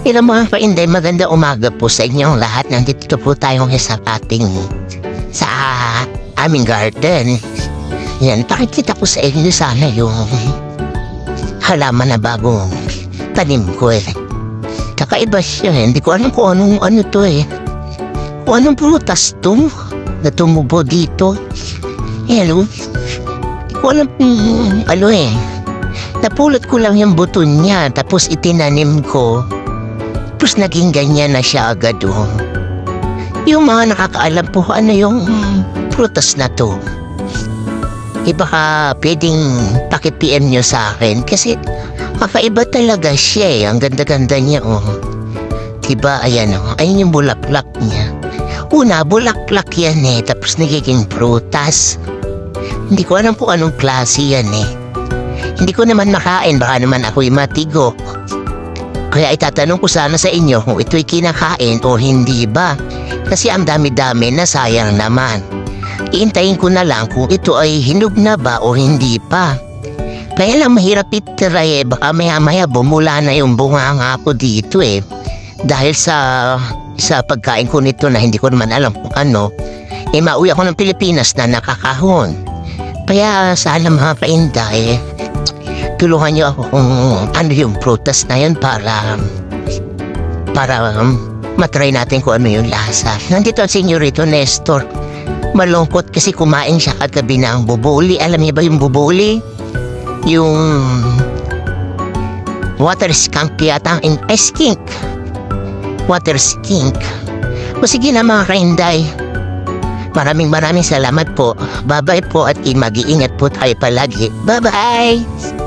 Ilang mga kainday, maganda umaga po sa inyong lahat. Nandito po tayo ngayon sa aming garden. Yan, pakikita ko sa inyo sana yung halaman na bagong tanim ko eh. Kakaiba siya eh. Hindi ko alam kung ano to eh. Kung anong prutas to na tumubo dito. Hello? Hindi ko alam ano eh. Napulot ko lang yung buto niya tapos itinanim ko. Tapos naging ganyan na siya agad oh. Yung mga nakakaalam po ano yung prutas na to. Baka pwedeng paki-PM nyo sa akin kasi kakaiba talaga siya eh. Ang ganda-ganda niya oh. Diba ayan oh. Ayun yung bulaklak niya. Una bulaklak yan eh. Tapos nagiging prutas. Hindi ko alam po anong klase yan eh. Hindi ko naman makain. Baka naman ako'y matigo. Kaya itatanong ko sana sa inyo kung ito'y kinakain o hindi ba. Kasi ang dami-dami na sayang naman. Iintayin ko na lang kung ito ay hinog na ba o hindi pa. Kaya lang mahirap itira eh. Baka maya-maya bumula na yung bunganga ko dito eh. Dahil sa pagkain ko nito na hindi ko naman alam kung ano. Eh mauwi ako ng Pilipinas na nakakahon. Kaya sana mga kainday tulungan niyo ako kung ano yung prutas na yun para matry natin kung ano yung lasa. Nandito ang Senyorito Nestor. Malungkot kasi kumain siya kagabi ng bubuli. Alam niyo ba yung bubuli? Yung water skunk yata. Skink. Water skink. O sige na mga kainday. Maraming salamat po. Bye-bye po at mag-iingat po tayo palagi. Bye-bye!